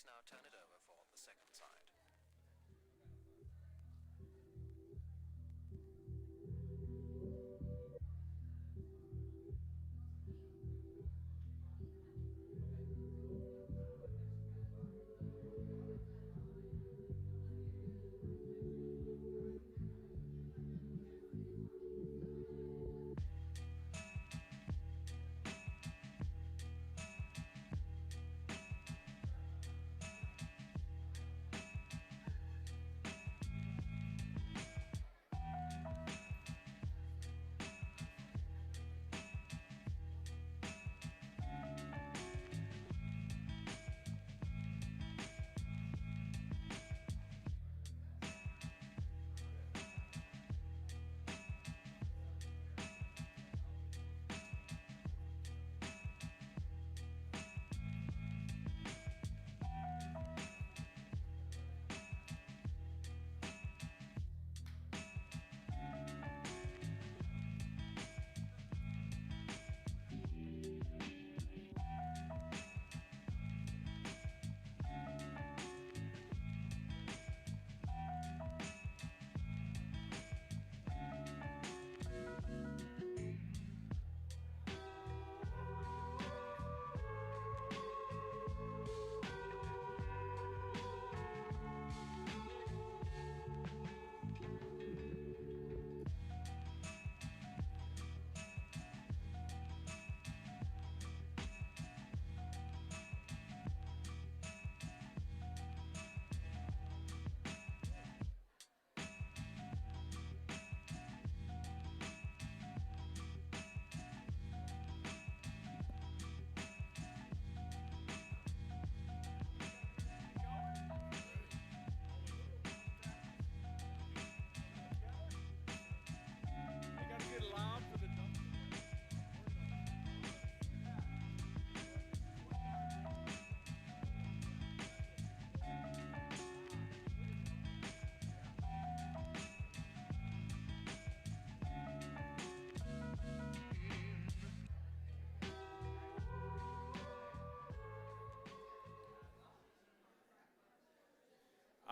Please now turn it over for the second side.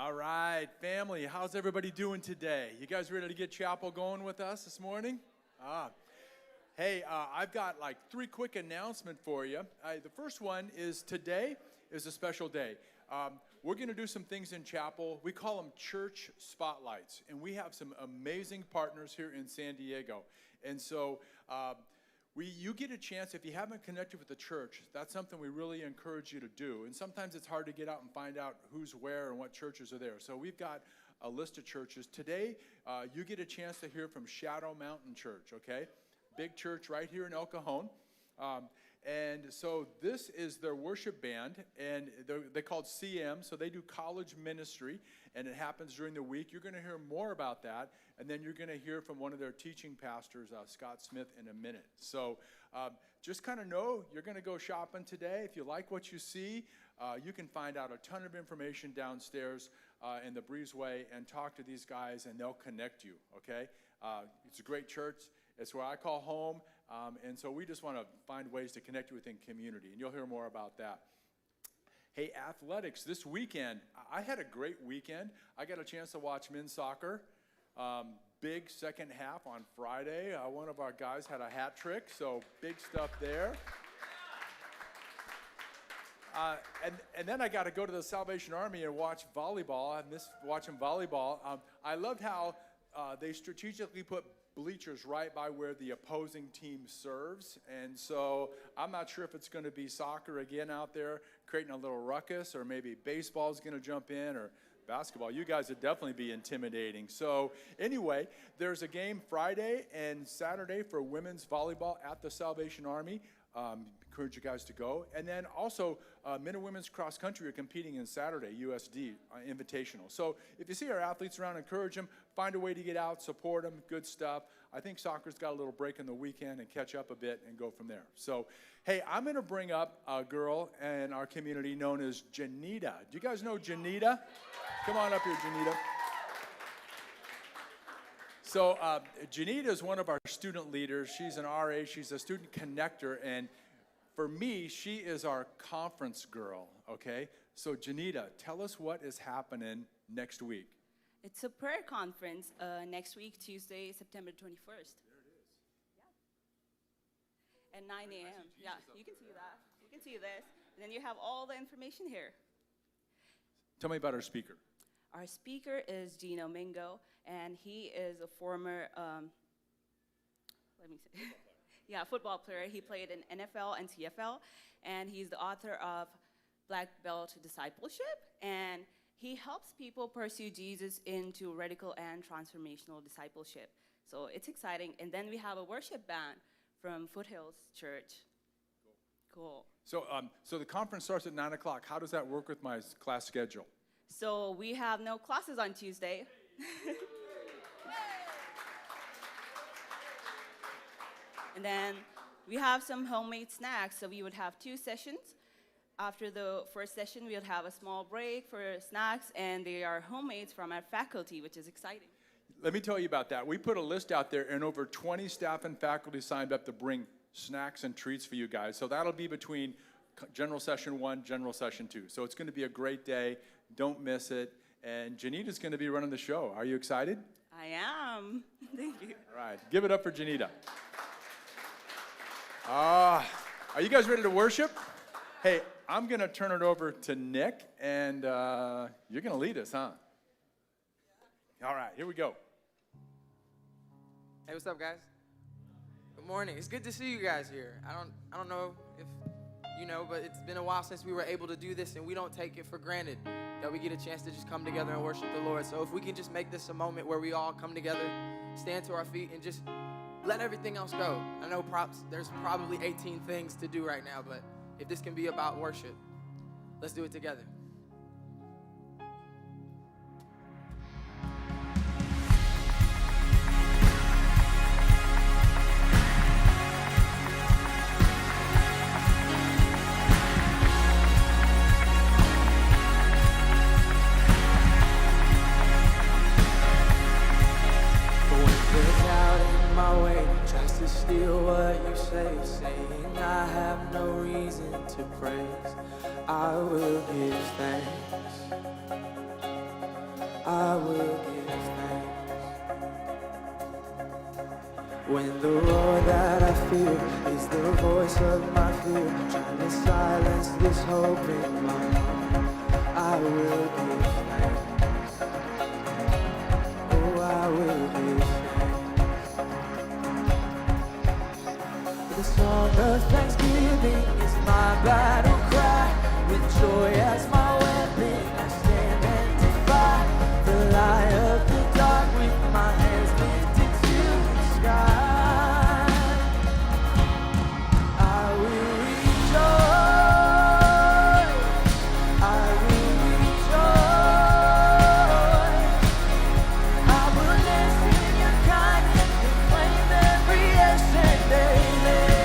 All right, family, how's everybody doing today? You guys ready to get chapel going with us this morning? Hey, I've got like 3 quick announcements for you. The first one is today is a special day. We're going to do some things in chapel. We call them church spotlights, and we have some amazing partners here in San Diego. And so you get a chance, if you haven't connected with the church, that's something we really encourage you to do. And sometimes it's hard to get out and find out who's where and what churches are there. So we've got a list of churches. Today, you get a chance to hear from Shadow Mountain Church, okay? Big church right here in El Cajon. And so this is their worship band, and they're called CM, so they do college ministry, and it happens during the week. You're going to hear more about that, and then you're going to hear from one of their teaching pastors, Scott Smith, in a minute. So just kind of know you're going to go shopping today. If you like what you see, you can find out a ton of information downstairs in the breezeway and talk to these guys, and they'll connect you, okay? It's a great church. It's where I call home, and so we just want to find ways to connect you within community, and you'll hear more about that. Hey, athletics, this weekend, I had a great weekend. I got a chance to watch men's soccer. Big second half on Friday. One of our guys had a hat trick, so big stuff there. And then I got to go to the Salvation Army and watch volleyball. I missed watching volleyball. I loved how they strategically put bleachers right by where the opposing team serves, and so I'm not sure if it's going to be soccer again out there creating a little ruckus, or maybe baseball's going to jump in, or basketball. You guys would definitely be intimidating. So anyway, there's a game Friday and Saturday for women's volleyball at the Salvation Army. Encourage you guys to go. And then also, men and women's cross country are competing in Saturday, USD Invitational. So if you see our athletes around, encourage them. Find a way to get out, support them, good stuff. I think soccer's got a little break in the weekend, and catch up a bit and go from there. So, hey, I'm going to bring up a girl in our community known as Janita. Do you guys know Janita? Come on up here, Janita. So Janita is one of our student leaders. She's an RA. She's a student connector, and for me, she is our conference girl, okay? So Janita, tell us what is happening next week. It's a prayer conference next week, Tuesday, September 21st. There it is. Yeah. At 9 a.m. Yeah, you can see that. You can see this. And then you have all the information here. Tell me about our speaker. Our speaker is Gino Mingo, and he is a former, football player. He played in NFL and CFL, and he's the author of Black Belt Discipleship, and he helps people pursue Jesus into radical and transformational discipleship. So it's exciting. And then we have a worship band from Foothills Church. Cool. So the conference starts at 9 o'clock. How does that work with my class schedule? So we have no classes on Tuesday. And then we have some homemade snacks. So we would have 2 sessions. After the first session, we'll have a small break for snacks, and they are homemade from our faculty, which is exciting. Let me tell you about that. We put a list out there, and over 20 staff and faculty signed up to bring snacks and treats for you guys. So that'll be between General Session 1, General Session 2. So it's going to be a great day. Don't miss it. And Janita's going to be running the show. Are you excited? I am. Thank you. All right. Give it up for Janita. Are you guys ready to worship? Hey, I'm going to turn it over to Nick, and you're going to lead us, huh? All right, here we go. Hey, what's up, guys? Good morning. It's good to see you guys here. I don't know if you know, but it's been a while since we were able to do this, and we don't take it for granted that we get a chance to just come together and worship the Lord. So if we can just make this a moment where we all come together, stand to our feet, and just let everything else go. I know there's probably 18 things to do right now, but if this can be about worship, let's do it together. Saying I have no reason to praise, I will give thanks. I will give thanks. When the roar that I feel is the voice of my fear, trying to silence this hope in my heart, I will give thanks. Oh, I will give thanks. The song of thanksgiving is my battle cry. With joy as my weapon, I stand and defy the lie of the dark with my hands lifted to the sky. I will rejoice. I will rejoice. I will dance in your kindness and claim every yes and amen.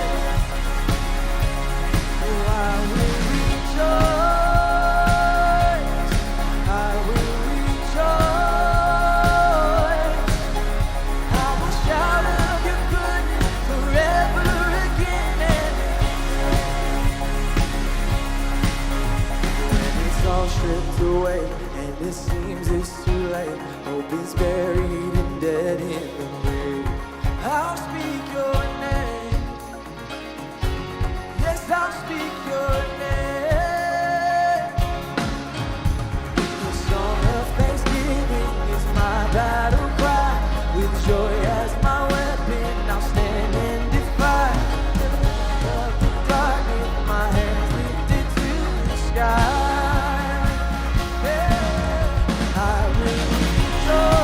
Stripped away, and it seems it's too late. Hope is buried and dead in the grave. I'll speak your name. Yes, I'll speak your name. The song of thanksgiving is my battle cry. With joy as my weapon, I'll stand and defy the light of the dark with my hands lifted to the sky. I will rejoice.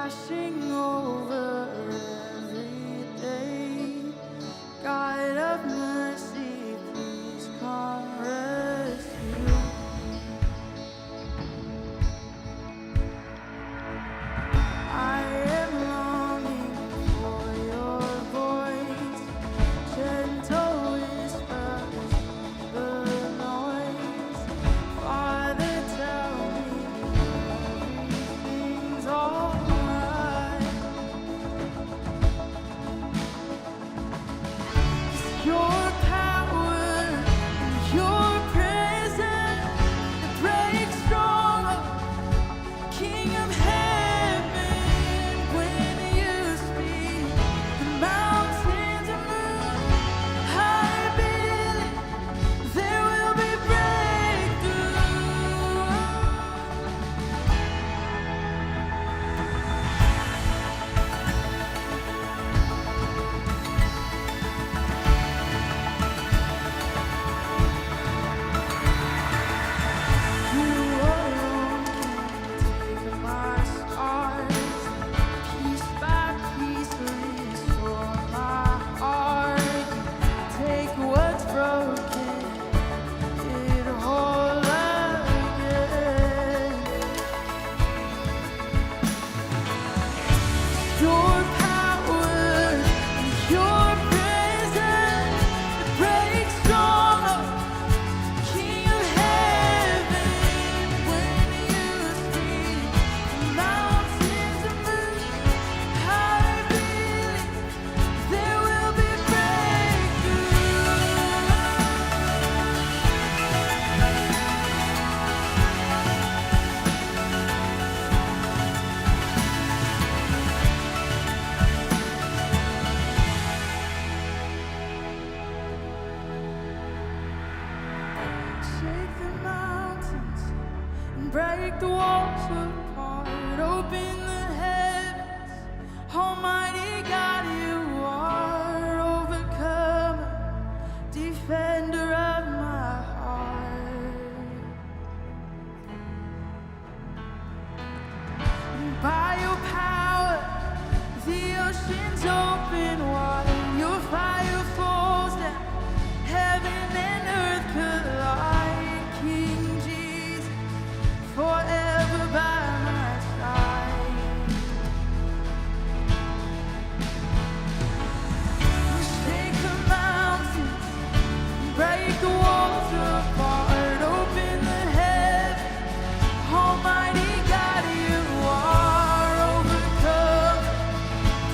crashing over every day. God of mercy, please come rescue. I am longing for your voice, gentle whispers, the noise. Father, tell me everything's alright. Your power and your presence that breaks stronger. King of heaven, when you speak, the mountains are moved. I believe there will be breakthrough. You alone can take my scars, piece by piece restore my heart. Take what's broken, it whole again. Your power and your presence that breaks stronger. King of heaven, when you speak, the mountains are moved. I believe there will be breakthrough. Shake the mountains and break the walls apart. Open the heavens, Almighty God, you are overcomer, defender of my heart. And by your power, the oceans open wide. Your fire falls down, heaven and earth collide. King Jesus, forever by my side. Shake the mountains, break the walls apart, open the heavens. Almighty God, you are overcome,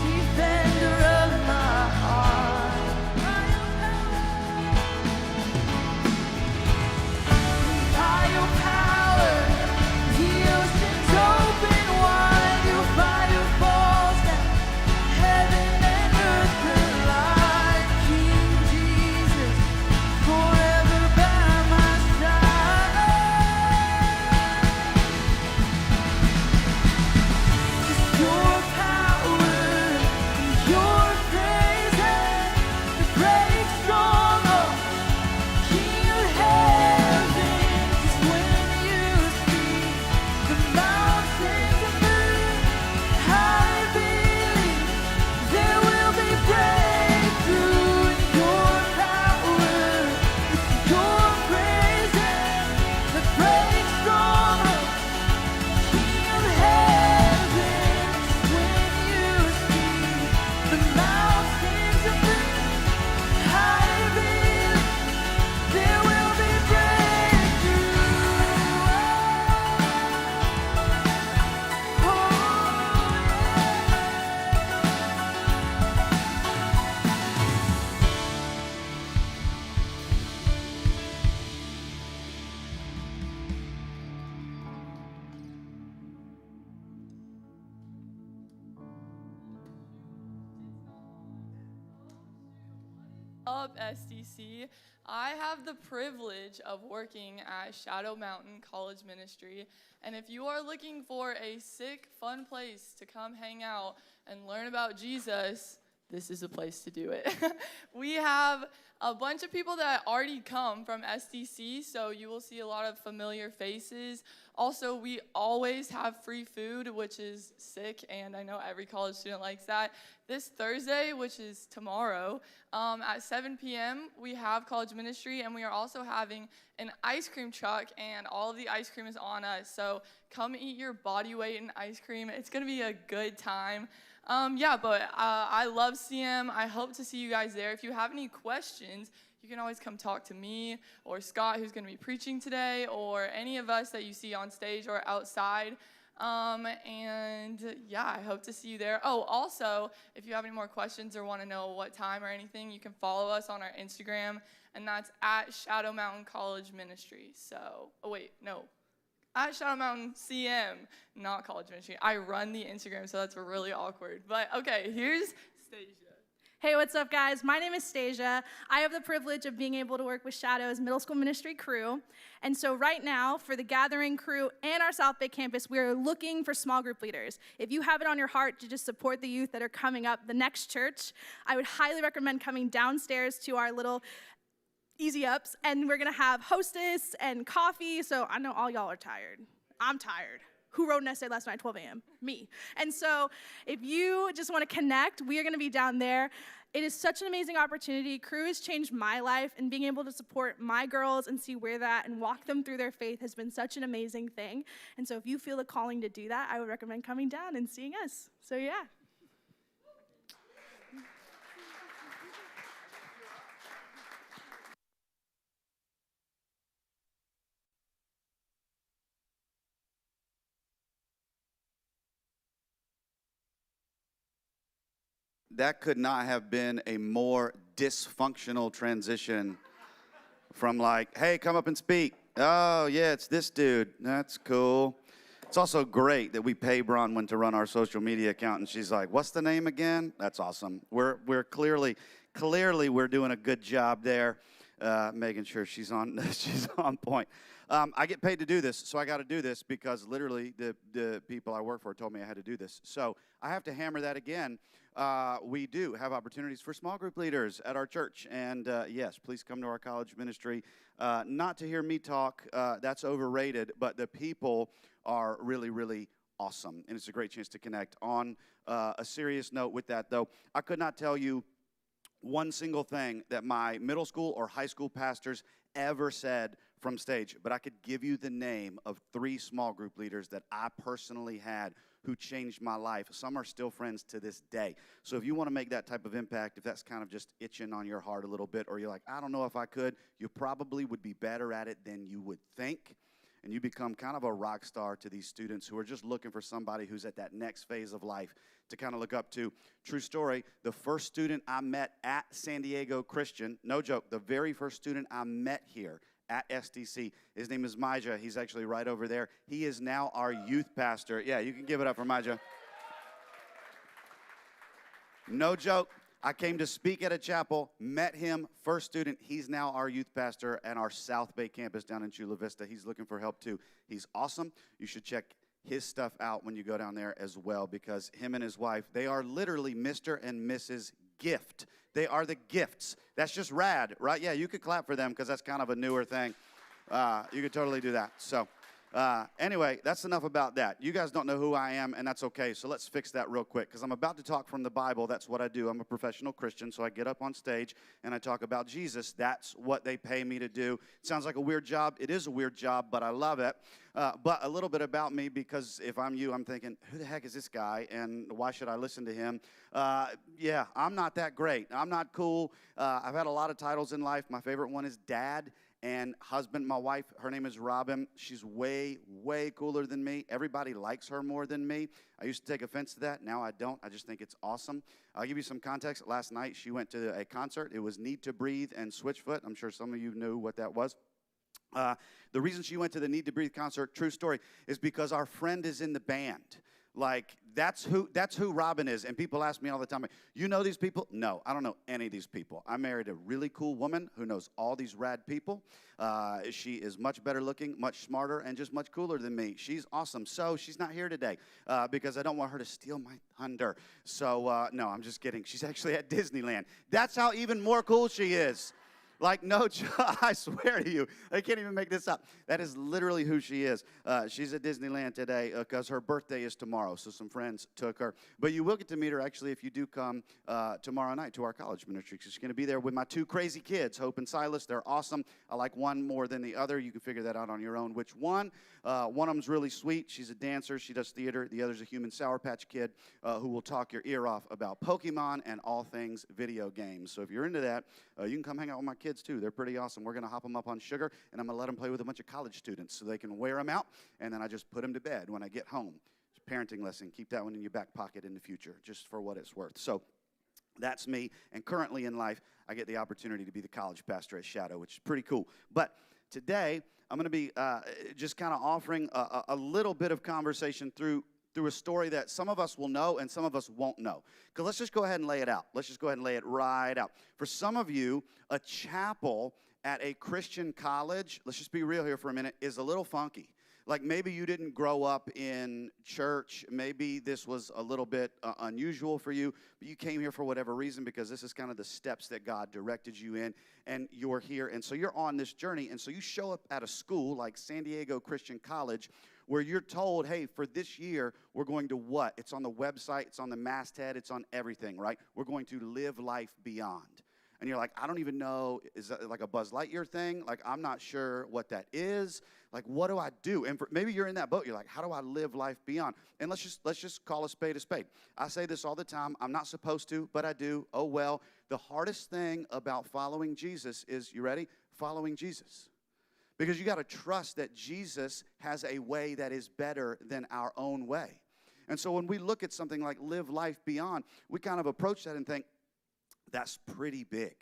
defender of my heart. By your power, the oceans open wide. Your fire falls down, heaven and earth collide. King Jesus, forever by my side. Your power and your presence that breaks stronger. King of heaven, 'cause when you speak, the mountains are moved. I believe there will be breakthrough in your power. It's your presence that breaks stronger. King of heaven, 'cause when you speak, the mountains are moved. I believe there will be breakthrough. Up SDC. I have the privilege of working at Shadow Mountain College Ministry, and if you are looking for a sick, fun place to come hang out and learn about Jesus, this is the place to do it. We have a bunch of people that already come from SDC, so you will see a lot of familiar faces. Also, we always have free food, which is sick, and I know every college student likes that. This Thursday, which is tomorrow, at 7 p.m., we have college ministry, and we are also having an ice cream truck, and all of the ice cream is on us. So come eat your body weight in ice cream. It's going to be a good time. I love CM. I hope to see you guys there. If you have any questions, you can always come talk to me or Scott, who's going to be preaching today, or any of us that you see on stage or outside. I hope to see you there. Oh, also, if you have any more questions or want to know what time or anything, you can follow us on our Instagram, and that's at Shadow Mountain College Ministry. At Shadow Mountain CM, not college ministry. I run the Instagram, so that's really awkward. But okay, here's Stasia. Hey, what's up, guys? My name is Stasia. I have the privilege of being able to work with Shadow's middle school ministry crew. And so right now, for the Gathering crew and our South Bay campus, we are looking for small group leaders. If you have it on your heart to just support the youth that are coming up the next church, I would highly recommend coming downstairs to our little Easy Ups, and we're going to have hostess and coffee. So I know all y'all are tired. I'm tired. Who wrote an essay last night at 12 a.m.? Me. And so if you just want to connect, we are going to be down there. It is such an amazing opportunity. Crew has changed my life, and being able to support my girls and see where they're at and walk them through their faith has been such an amazing thing. And so if you feel a calling to do that, I would recommend coming down and seeing us. So yeah. That could not have been a more dysfunctional transition from like, hey, come up and speak. Oh, yeah, it's this dude. That's cool. It's also great that we pay Bronwyn to run our social media account, and she's like, what's the name again? That's awesome. We're clearly we're doing a good job there, making sure she's on point. I get paid to do this, so I got to do this because literally the people I work for told me I had to do this. So I have to hammer that again. We do have opportunities for small group leaders at our church. And yes, please come to our college ministry. Not to hear me talk, that's overrated, but the people are really, really awesome. And it's a great chance to connect. On a serious note with that, though, I could not tell you one single thing that my middle school or high school pastors ever said from stage, but I could give you the name of 3 small group leaders that I personally had who changed my life. Some are still friends to this day. So if you want to make that type of impact, if that's kind of just itching on your heart a little bit, or you're like, I don't know if I could, you probably would be better at it than you would think. And you become kind of a rock star to these students who are just looking for somebody who's at that next phase of life to kind of look up to. True story, the first student I met at San Diego Christian, no joke, the very first student I met here at SDC, his name is Mijah. He's actually right over there. He is now our youth pastor. Yeah, you can give it up for Mijah. No joke. I came to speak at a chapel, met him, first student. He's now our youth pastor at our South Bay campus down in Chula Vista. He's looking for help too. He's awesome. You should check his stuff out when you go down there as well, because him and his wife, they are literally Mr. and Mrs. Gift. They are the Gifts. That's just rad, right? Yeah, you could clap for them because that's kind of a newer thing. You could totally do that. So anyway, that's enough about that. You guys don't know who I am, and that's okay. So let's fix that real quick, because I'm about to talk from the Bible. That's what I do. I'm a professional Christian, so I get up on stage and I talk about Jesus. That's what they pay me to do. It sounds like a weird job. It is a weird job, but I love it. But a little bit about me, because if I'm you, I'm thinking, who the heck is this guy, and why should I listen to him? Yeah, I'm not that great. I'm not cool. I've had a lot of titles in life. My favorite one is dad and husband. My wife, her name is Robin. She's way, way cooler than me. Everybody likes her more than me. I used to take offense to that. Now I don't. I just think it's awesome. I'll give you some context. Last night, she went to a concert. It was Need to Breathe and Switchfoot. I'm sure some of you knew what that was. The reason she went to the Need to Breathe concert, true story, is because our friend is in the band. Like, that's who Robin is. And people ask me all the time, you know these people? No, I don't know any of these people. I married a really cool woman who knows all these rad people. She is much better looking, much smarter, and just much cooler than me. She's awesome. So she's not here today because I don't want her to steal my thunder. So, no, I'm just kidding. She's actually at Disneyland. That's how even more cool she is. Like, no, I swear to you, I can't even make this up. That is literally who she is. She's at Disneyland today because her birthday is tomorrow, so some friends took her. But you will get to meet her, actually, if you do come tomorrow night to our college ministry. She's going to be there with my two crazy kids, Hope and Silas. They're awesome. I like one more than the other. You can figure that out on your own, which one. One of them's really sweet. She's a dancer. She does theater. The other's a human Sour Patch Kid who will talk your ear off about Pokemon and all things video games. So if you're into that, you can come hang out with my kids too. They're pretty awesome. We're going to hop them up on sugar, and I'm going to let them play with a bunch of college students so they can wear them out, and then I just put them to bed when I get home. It's a parenting lesson. Keep that one in your back pocket in the future, just for what it's worth. So that's me, and currently in life, I get the opportunity to be the college pastor at Shadow, which is pretty cool. But today, I'm going to be just kind of offering a little bit of conversation through a story that some of us will know and some of us won't know. Because let's just go ahead and lay it out. Let's just go ahead and lay it right out. For some of you, a chapel at a Christian college, let's just be real here for a minute, is a little funky. Like maybe you didn't grow up in church. Maybe this was a little bit unusual for you, but you came here for whatever reason because this is kind of the steps that God directed you in, and you're here. And so you're on this journey, and so you show up at a school like San Diego Christian College where you're told, hey, for this year, we're going to what? It's on the website, it's on the masthead, it's on everything, right? We're going to live life beyond. And you're like, I don't even know, is that like a Buzz Lightyear thing? Like, I'm not sure what that is. Like, what do I do? And maybe you're in that boat. You're like, how do I live life beyond? And let's just call a spade a spade. I say this all the time. I'm not supposed to, but I do. Oh, well. The hardest thing about following Jesus is, you ready? Following Jesus. Because you got to trust that Jesus has a way that is better than our own way. And so when we look at something like live life beyond, we kind of approach that and think, that's pretty big.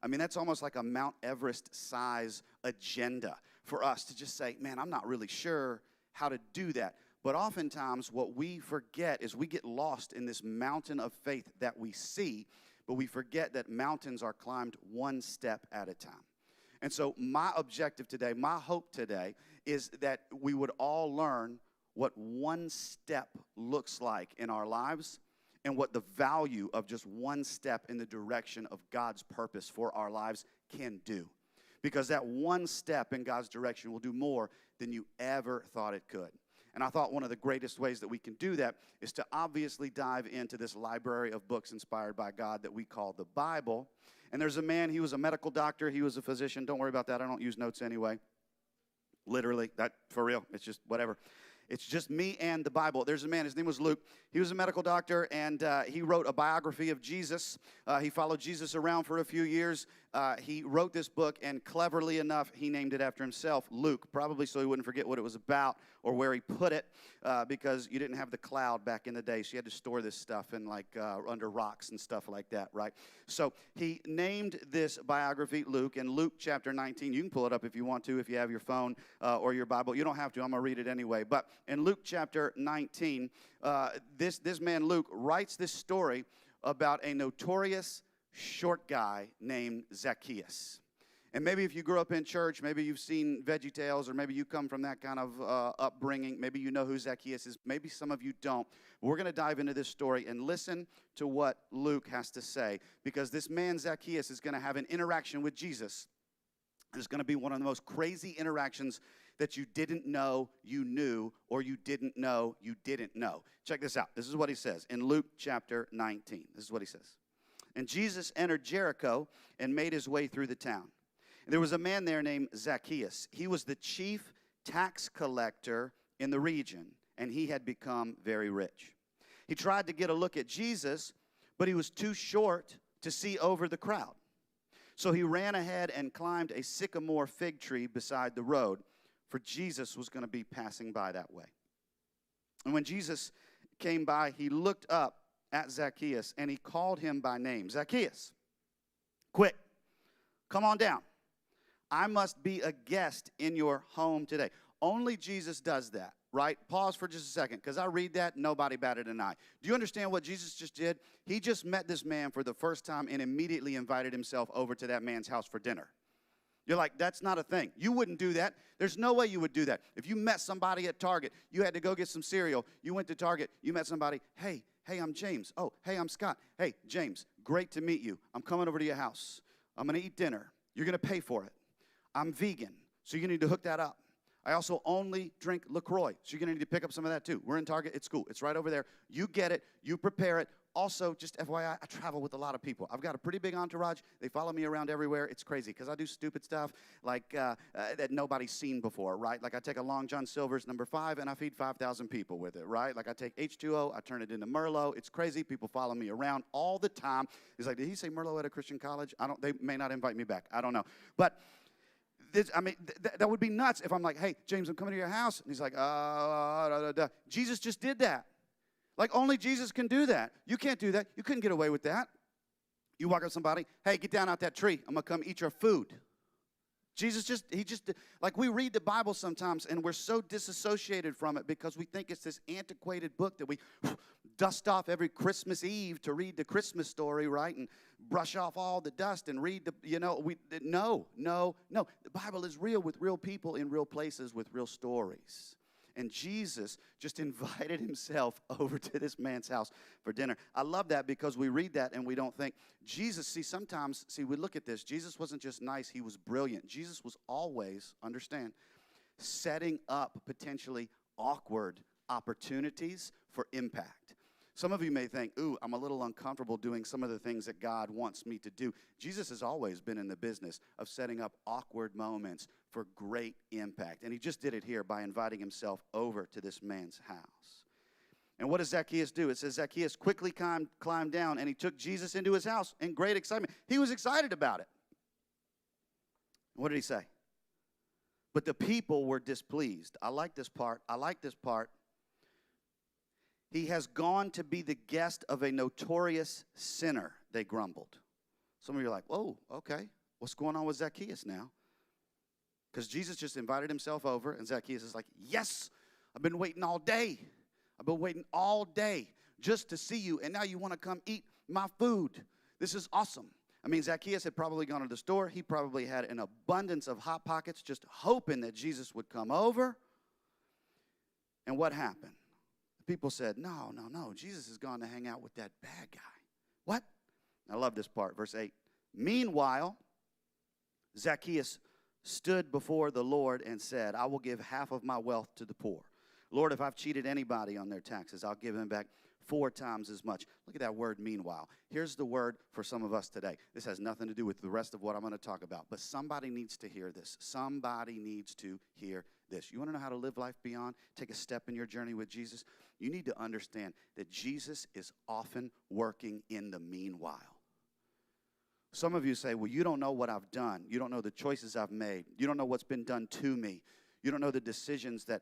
I mean, that's almost like a Mount Everest size agenda for us to just say, man, I'm not really sure how to do that. But oftentimes what we forget is we get lost in this mountain of faith that we see, but we forget that mountains are climbed one step at a time. And so my objective today, my hope today, is that we would all learn what one step looks like in our lives and what the value of just one step in the direction of God's purpose for our lives can do. Because that one step in God's direction will do more than you ever thought it could. And I thought one of the greatest ways that we can do that is to obviously dive into this library of books inspired by God that we call the Bible. And there's a man, he was a medical doctor, he was a physician. Don't worry about that, I don't use notes anyway. Literally, that for real, it's just whatever. It's just me and the Bible. There's a man, his name was Luke. He was a medical doctor, and he wrote a biography of Jesus. He followed Jesus around for a few years. He wrote this book, and cleverly enough, he named it after himself, Luke, probably so he wouldn't forget what it was about or where he put it, because you didn't have the cloud back in the day, so you had to store this stuff in under rocks and stuff like that, right? So he named this biography Luke, and Luke chapter 19, you can pull it up if you want to, if you have your phone or your Bible. You don't have to, I'm going to read it anyway. But in Luke chapter 19, this man Luke writes this story about a notorious short guy named Zacchaeus. And maybe if you grew up in church, maybe you've seen VeggieTales, or maybe you come from that kind of upbringing. Maybe you know who Zacchaeus is. Maybe some of you don't. We're going to dive into this story and listen to what Luke has to say, because this man Zacchaeus is going to have an interaction with Jesus. It's going to be one of the most crazy interactions that you didn't know you knew, or you didn't know you didn't know. Check this out. This is what he says in Luke chapter 19. This is what he says. And Jesus entered Jericho and made his way through the town. And there was a man there named Zacchaeus. He was the chief tax collector in the region, and he had become very rich. He tried to get a look at Jesus, but he was too short to see over the crowd. So he ran ahead and climbed a sycamore fig tree beside the road, for Jesus was going to be passing by that way. And when Jesus came by, he looked up at Zacchaeus, and he called him by name. Zacchaeus, quick, come on down. I must be a guest in your home today. Only Jesus does that, right? Pause for just a second, because I read that, nobody batted an eye. Do you understand what Jesus just did? He just met this man for the first time and immediately invited himself over to that man's house for dinner. You're like, that's not a thing. You wouldn't do that. There's no way you would do that. If you met somebody at Target, you had to go get some cereal. You went to Target, you met somebody. Hey, I'm James. Oh, hey, I'm Scott. Hey, James, great to meet you. I'm coming over to your house. I'm going to eat dinner. You're going to pay for it. I'm vegan, so you're going to need to hook that up. I also only drink LaCroix, so you're going to need to pick up some of that too. We're in Target. It's cool. It's right over there. You get it. You prepare it. Also, just FYI, I travel with a lot of people. I've got a pretty big entourage. They follow me around everywhere. It's crazy because I do stupid stuff like that nobody's seen before, right? Like I take a Long John Silver's No. 5 and I feed 5,000 people with it, right? Like I take H2O, I turn it into Merlot. It's crazy. People follow me around all the time. He's like, did he say Merlot at a Christian college? They may not invite me back. I don't know. But that would be nuts if I'm like, hey, James, I'm coming to your house. And he's like, Jesus just did that. Like, only Jesus can do that. You can't do that. You couldn't get away with that. You walk up to somebody, hey, get down out that tree. I'm going to come eat your food. Jesus like we read the Bible sometimes and we're so disassociated from it because we think it's this antiquated book that we dust off every Christmas Eve to read the Christmas story, right? And brush off all the dust and read no. The Bible is real with real people in real places with real stories. And Jesus just invited himself over to this man's house for dinner. I love that because we read that and we don't think. Jesus, we look at this. Jesus wasn't just nice, he was brilliant. Jesus was always, understand, setting up potentially awkward opportunities for impact. Some of you may think, ooh, I'm a little uncomfortable doing some of the things that God wants me to do. Jesus has always been in the business of setting up awkward moments for great impact. And he just did it here by inviting himself over to this man's house. And what does Zacchaeus do? It says Zacchaeus quickly climbed down and he took Jesus into his house in great excitement. He was excited about it. What did he say? But the people were displeased. I like this part. He has gone to be the guest of a notorious sinner, they grumbled. Some of you are like, whoa, okay. What's going on with Zacchaeus now? Because Jesus just invited himself over, and Zacchaeus is like, yes, I've been waiting all day. Just to see you, and now you want to come eat my food. This is awesome. I mean, Zacchaeus had probably gone to the store. He probably had an abundance of Hot Pockets, just hoping that Jesus would come over. And what happened? People said, no, Jesus has gone to hang out with that bad guy. What? I love this part, verse 8. Meanwhile, Zacchaeus stood before the Lord and said, I will give half of my wealth to the poor. Lord, if I've cheated anybody on their taxes, I'll give them back 4 times as much. Look at that word, meanwhile. Here's the word for some of us today. This has nothing to do with the rest of what I'm going to talk about, but somebody needs to hear this. Somebody needs to hear this. You want to know how to live life beyond? Take a step in your journey with Jesus? You need to understand that Jesus is often working in the meanwhile. Some of you say, well, you don't know what I've done. You don't know the choices I've made. You don't know what's been done to me. You don't know the decisions that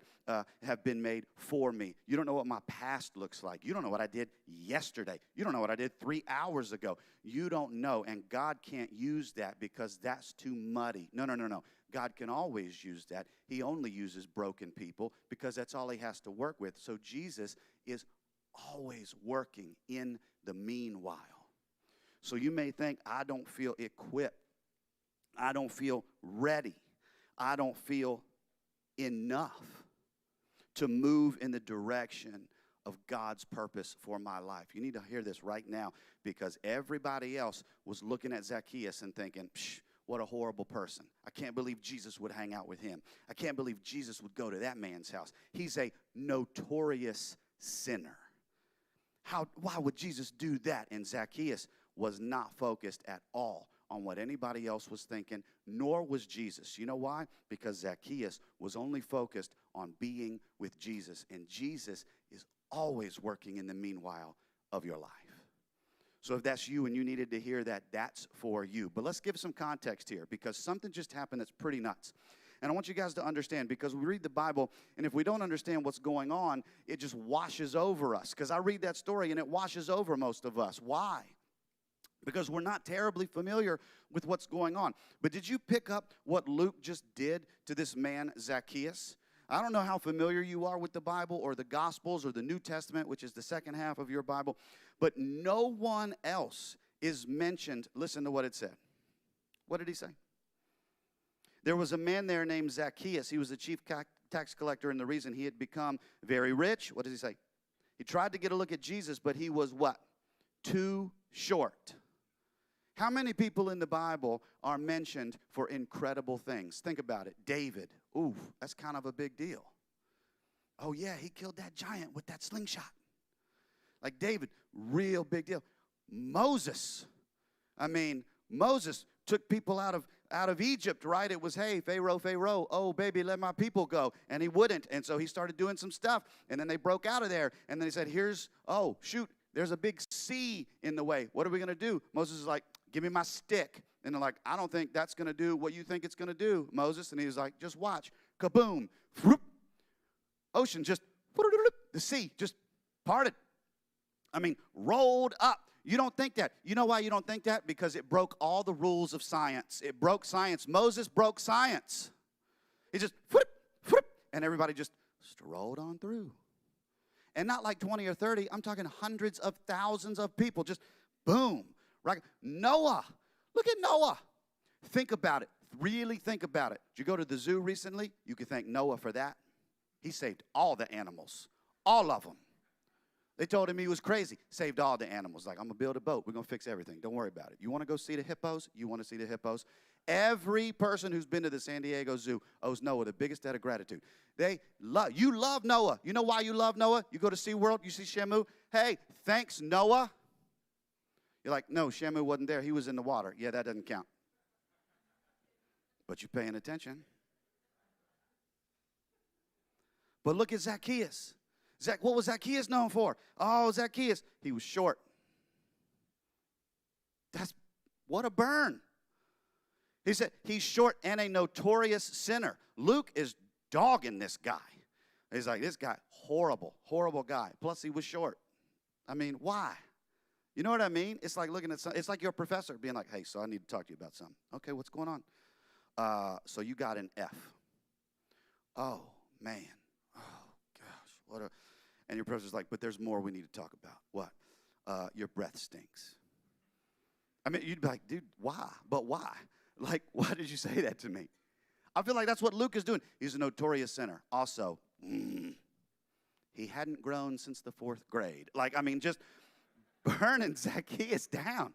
have been made for me. You don't know what my past looks like. You don't know what I did yesterday. You don't know what I did 3 hours ago. You don't know, and God can't use that because that's too muddy. No. God can always use that. He only uses broken people because that's all he has to work with. So Jesus is always working in the meanwhile. So you may think, I don't feel equipped. I don't feel ready. I don't feel enough to move in the direction of God's purpose for my life. You need to hear this right now because everybody else was looking at Zacchaeus and thinking, what a horrible person. I can't believe Jesus would hang out with him. I can't believe Jesus would go to that man's house. He's a notorious sinner. Why would Jesus do that? And Zacchaeus was not focused at all on what anybody else was thinking, nor was Jesus. You know why? Because Zacchaeus was only focused on being with Jesus, and Jesus is always working in the meanwhile of your life. So if that's you and you needed to hear that, that's for you. But let's give some context here because something just happened that's pretty nuts. And I want you guys to understand because we read the Bible, and if we don't understand what's going on, it just washes over us. Because I read that story, and it washes over most of us. Why? Because we're not terribly familiar with what's going on. But did you pick up what Luke just did to this man, Zacchaeus? I don't know how familiar you are with the Bible or the Gospels or the New Testament, which is the second half of your Bible, but no one else is mentioned. Listen to what it said. What did he say? There was a man there named Zacchaeus. He was the chief tax collector, and the reason he had become very rich, what does he say? He tried to get a look at Jesus, but he was what? Too short. How many people in the Bible are mentioned for incredible things? Think about it. David. Ooh, that's kind of a big deal. Oh, yeah, he killed that giant with that slingshot. Like David, real big deal. Moses. I mean, Moses took people out of Egypt, right? It was, hey, Pharaoh, oh, baby, let my people go. And he wouldn't. And so he started doing some stuff. And then they broke out of there. And then he said, oh, shoot, there's a big sea in the way. What are we going to do? Moses is like, give me my stick. And they're like, I don't think that's going to do what you think it's going to do, Moses. And he was like, just watch. Kaboom. Ocean just, the sea just parted. I mean, rolled up. You don't think that. You know why you don't think that? Because it broke all the rules of science. It broke science. Moses broke science. He just, and everybody just strolled on through. And not like 20 or 30. I'm talking hundreds of thousands of people. Just boom. Right? Noah. Look at Noah. Think about it. Really think about it. Did you go to the zoo recently? You can thank Noah for that. He saved all the animals. All of them. They told him he was crazy. Saved all the animals. Like, I'm going to build a boat. We're going to fix everything. Don't worry about it. You want to go see the hippos? You want to see the hippos? Every person who's been to the San Diego Zoo owes Noah the biggest debt of gratitude. You love Noah. You know why you love Noah? You go to SeaWorld, you see Shamu. Hey, thanks, Noah. You're like, no, Shamu wasn't there. He was in the water. Yeah, that doesn't count. But you're paying attention. But look at Zacchaeus. What was Zacchaeus known for? Oh, Zacchaeus, he was short. What a burn. He said he's short and a notorious sinner. Luke is dogging this guy. He's like, this guy, horrible, horrible guy. Plus, he was short. I mean, why? You know what I mean? It's like looking at it's like your professor being like, hey, so I need to talk to you about something. Okay, what's going on? So you got an F. Oh, man. Oh, gosh. And your professor's like, but there's more we need to talk about. What? Your breath stinks. I mean, you'd be like, dude, why? But why? Like, why did you say that to me? I feel like that's what Luke is doing. He's a notorious sinner. Also, he hadn't grown since the 4th grade. Like, I mean, just burning Zacchaeus down.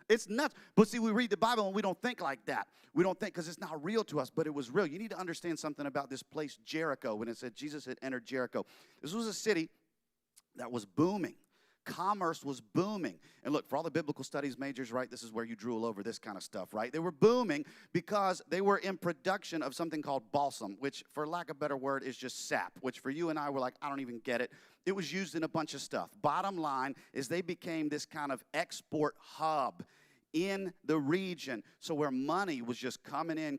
It's nuts. But see, we read the Bible and we don't think like that. We don't think because it's not real to us, but it was real. You need to understand something about this place, Jericho, when it said Jesus had entered Jericho. This was a city that was booming. Commerce was booming. And look, for all the biblical studies majors, right, this is where you drool over this kind of stuff, right? They were booming because they were in production of something called balsam, which, for lack of a better word, is just sap, which for you and I were like, I don't even get it. It was used in a bunch of stuff. Bottom line is they became this kind of export hub in the region. So where money was just coming in,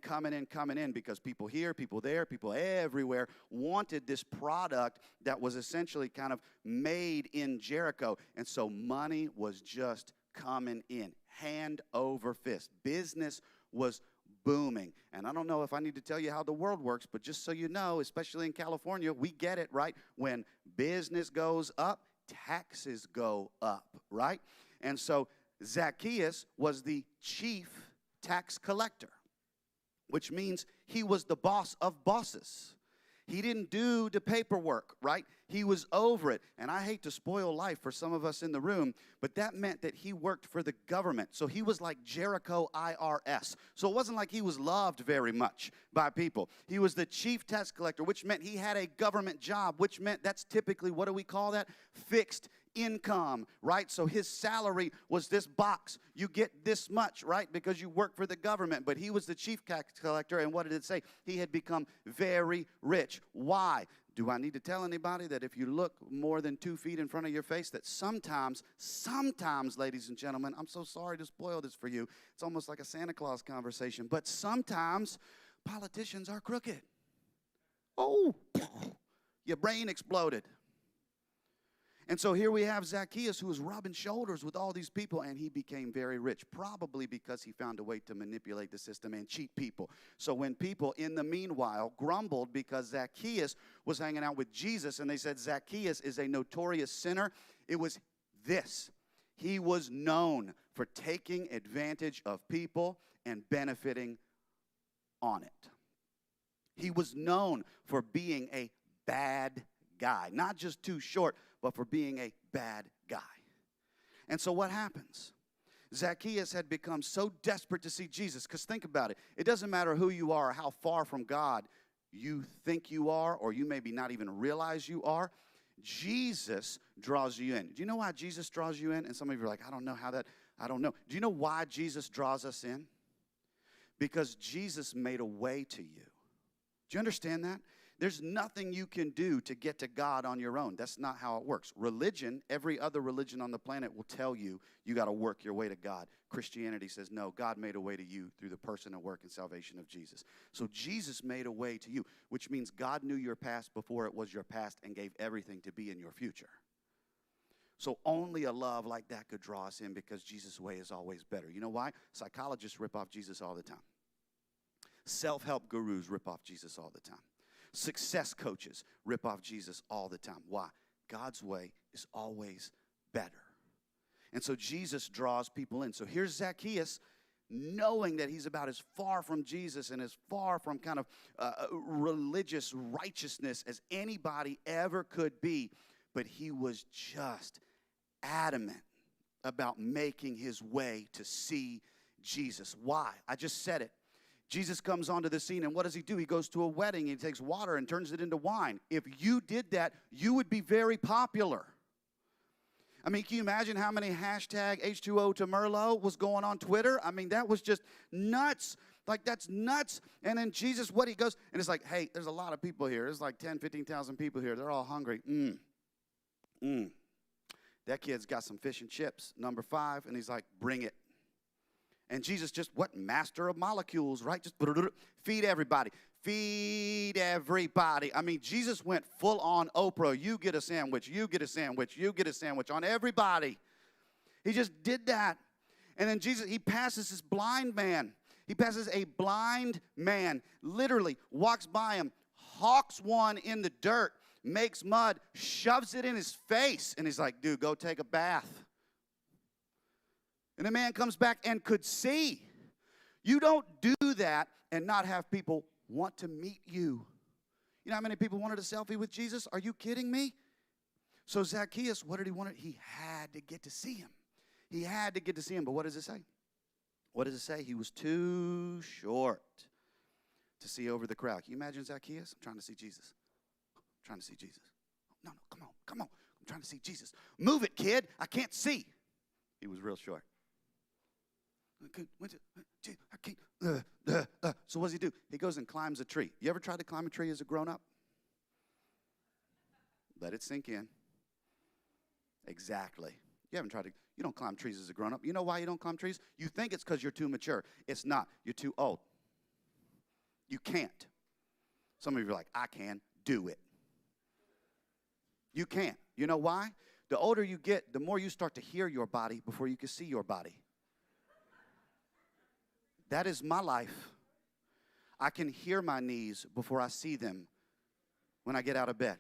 because people here, people there, people everywhere wanted this product that was essentially kind of made in Jericho. And so money was just coming in, hand over fist. Business was booming. And I don't know if I need to tell you how the world works, but just so you know, especially in California, we get it, right? When business goes up, taxes go up, right? And so Zacchaeus was the chief tax collector, which means he was the boss of bosses. He didn't do the paperwork, right? He was over it. And I hate to spoil life for some of us in the room, but that meant that he worked for the government. So he was like Jericho IRS. So it wasn't like he was loved very much by people. He was the chief tax collector, which meant he had a government job, which meant that's typically, what do we call that? Fixed income, right? So his salary was this box. You get this much, right? Because you work for the government. But he was the chief tax collector, and what did it say? He had become very rich. Why? Do I need to tell anybody that if you look more than 2 feet in front of your face, that sometimes, ladies and gentlemen, I'm so sorry to spoil this for you. It's almost like a Santa Claus conversation, but sometimes politicians are crooked. Oh, your brain exploded. And so here we have Zacchaeus, who was rubbing shoulders with all these people, and he became very rich, probably because he found a way to manipulate the system and cheat people. So when people, in the meanwhile, grumbled because Zacchaeus was hanging out with Jesus, and they said Zacchaeus is a notorious sinner, it was this. He was known for taking advantage of people and benefiting on it. He was known for being a bad guy, not just too short, but for being a bad guy. And so what happens? Zacchaeus had become so desperate to see Jesus, because think about it. It doesn't matter who you are or how far from God you think you are, or you maybe not even realize you are. Jesus draws you in. Do you know why Jesus draws you in? And some of you are like, I don't know. Do you know why Jesus draws us in? Because Jesus made a way to you. Do you understand that? There's nothing you can do to get to God on your own. That's not how it works. Religion, every other religion on the planet will tell you you got to work your way to God. Christianity says, no, God made a way to you through the person and work and salvation of Jesus. So Jesus made a way to you, which means God knew your past before it was your past and gave everything to be in your future. So only a love like that could draw us in, because Jesus' way is always better. You know why? Psychologists rip off Jesus all the time. Self-help gurus rip off Jesus all the time. Success coaches rip off Jesus all the time. Why? God's way is always better. And so Jesus draws people in. So here's Zacchaeus, knowing that he's about as far from Jesus and as far from kind of religious righteousness as anybody ever could be. But he was just adamant about making his way to see Jesus. Why? I just said it. Jesus comes onto the scene, and what does he do? He goes to a wedding, and he takes water and turns it into wine. If you did that, you would be very popular. I mean, can you imagine how many hashtag H2O to Merlot was going on Twitter? I mean, that was just nuts. Like, that's nuts. And then Jesus, what he goes, and it's like, hey, there's a lot of people here. There's like 10, 15,000 people here. They're all hungry. That kid's got some fish and chips, number 5, and he's like, bring it. And Jesus just, what master of molecules, right? Just feed everybody. Feed everybody. I mean, Jesus went full on Oprah. You get a sandwich. You get a sandwich. You get a sandwich on everybody. He just did that. And then Jesus, he passes this blind man. He passes a blind man, literally walks by him, hawks one in the dirt, makes mud, shoves it in his face. And he's like, dude, go take a bath. And the man comes back and could see. You don't do that and not have people want to meet you. You know how many people wanted a selfie with Jesus? Are you kidding me? So Zacchaeus, what did he want? He had to get to see him. He had to get to see him. But what does it say? What does it say? He was too short to see over the crowd. Can you imagine Zacchaeus? I'm trying to see Jesus. I'm trying to see Jesus. No, come on. I'm trying to see Jesus. Move it, kid. I can't see. He was real short. So what does he do? He goes and climbs a tree. You ever tried to climb a tree as a grown-up? Let it sink in. Exactly. You don't climb trees as a grown-up. You know why you don't climb trees? You think it's because you're too mature. It's not. You're too old. You can't. Some of you are like, I can. Do it. You can't. You know why? The older you get, the more you start to hear your body before you can see your body. That is my life. I can hear my knees before I see them when I get out of bed.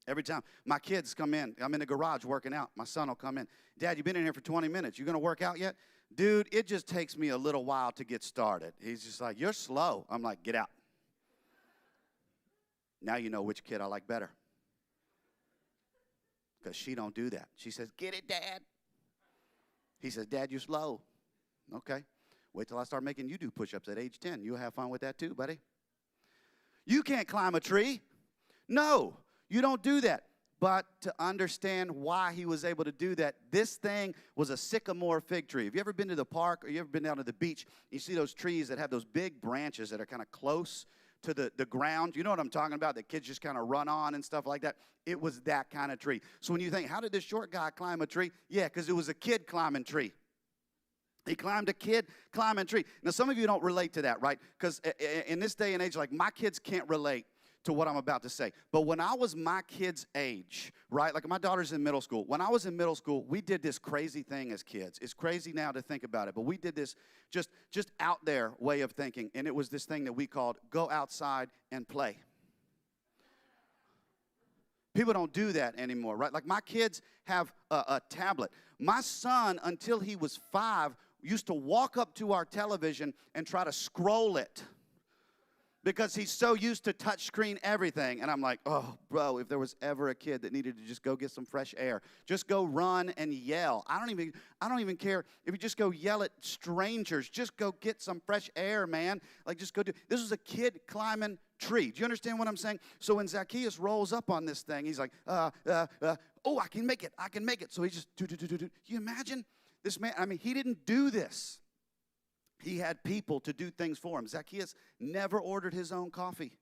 Every time my kids come in, I'm in the garage working out. My son will come in. Dad, you've been in here for 20 minutes. You going to work out yet? Dude, it just takes me a little while to get started. He's just like, you're slow. I'm like, get out. Now you know which kid I like better. Because she don't do that. She says, get it, Dad. He says, Dad, you're slow. Okay. Wait till I start making you do push-ups at age 10. You'll have fun with that too, buddy. You can't climb a tree. No, you don't do that. But to understand why he was able to do that, this thing was a sycamore fig tree. Have you ever been to the park or you ever been down to the beach? You see those trees that have those big branches that are kind of close to the ground. You know what I'm talking about? That kids just kind of run on and stuff like that. It was that kind of tree. So when you think, how did this short guy climb a tree? Yeah, because it was a kid climbing tree. He climbed a kid climbing tree. Now, some of you don't relate to that, right? Because in this day and age, like my kids can't relate to what I'm about to say. But when I was my kid's age, right? Like my daughter's in middle school. When I was in middle school, we did this crazy thing as kids. It's crazy now to think about it, but we did this just out there way of thinking. And it was this thing that we called go outside and play. People don't do that anymore, right? Like my kids have a tablet. My son, until he was 5, used to walk up to our television and try to scroll it because he's so used to touch screen everything. And I'm like, oh, bro, if there was ever a kid that needed to just go get some fresh air, just go run and yell. I don't even care if you just go yell at strangers. Just go get some fresh air, man. Like, just go do. This was a kid climbing tree. Do you understand what I'm saying? So when Zacchaeus rolls up on this thing, he's like, oh, I can make it. So he just do. Can you imagine? This man, I mean, he didn't do this. He had people to do things for him. Zacchaeus never ordered his own coffee.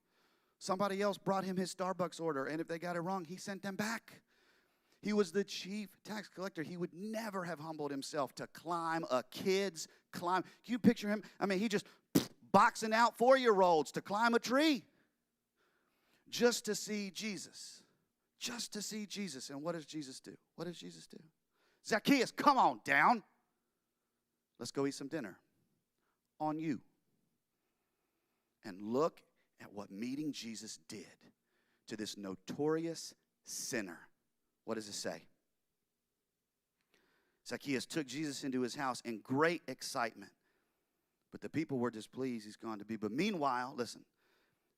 Somebody else brought him his Starbucks order, and if they got it wrong, he sent them back. He was the chief tax collector. He would never have humbled himself to climb a kid's climb. Can you picture him? I mean, he just boxing out 4-year-olds to climb a tree just to see Jesus. Just to see Jesus. And what does Jesus do? What does Jesus do? Zacchaeus, come on down. Let's go eat some dinner. On you. And look at what meeting Jesus did to this notorious sinner. What does it say? Zacchaeus took Jesus into his house in great excitement. But the people were displeased he's gone to be. But meanwhile, listen,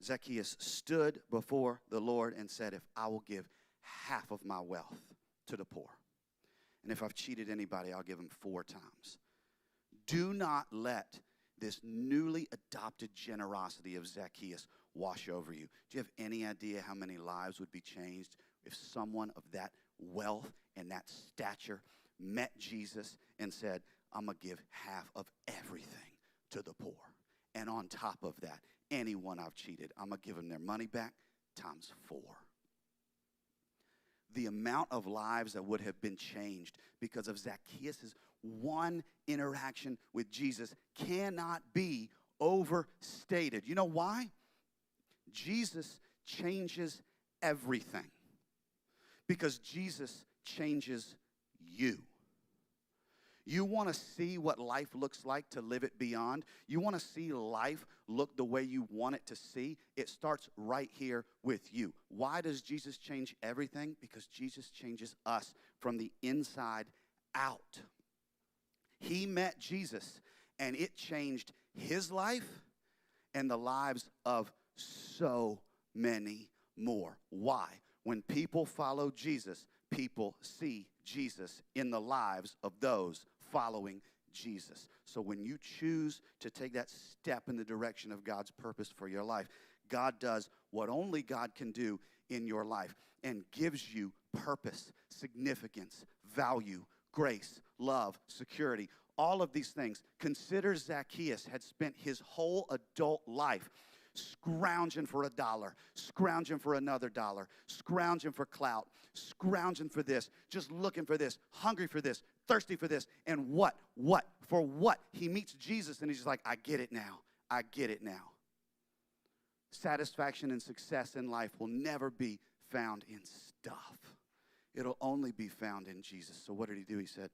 Zacchaeus stood before the Lord and said, if I will give half of my wealth to the poor, and if I've cheated anybody, I'll give him 4 times. Do not let this newly adopted generosity of Zacchaeus wash over you. Do you have any idea how many lives would be changed if someone of that wealth and that stature met Jesus and said, I'm going to give half of everything to the poor. And on top of that, anyone I've cheated, I'm going to give them their money back times 4. The amount of lives that would have been changed because of Zacchaeus' one interaction with Jesus cannot be overstated. You know why? Jesus changes everything. Because Jesus changes you. You want to see what life looks like to live it beyond? You want to see life look the way you want it to see? It starts right here with you. Why does Jesus change everything? Because Jesus changes us from the inside out. He met Jesus, and it changed his life and the lives of so many more. Why? When people follow Jesus, people see Jesus in the lives of those following Jesus. So when you choose to take that step in the direction of God's purpose for your life, God does what only God can do in your life and gives you purpose, significance, value, grace, love, security, all of these things. Consider Zacchaeus had spent his whole adult life scrounging for $1, scrounging for another dollar, scrounging for clout, scrounging for this, just looking for this, hungry for this, thirsty for this. And what? For what? He meets Jesus and he's just like, I get it now. I get it now. Satisfaction and success in life will never be found in stuff. It'll only be found in Jesus. So what did he do? He said,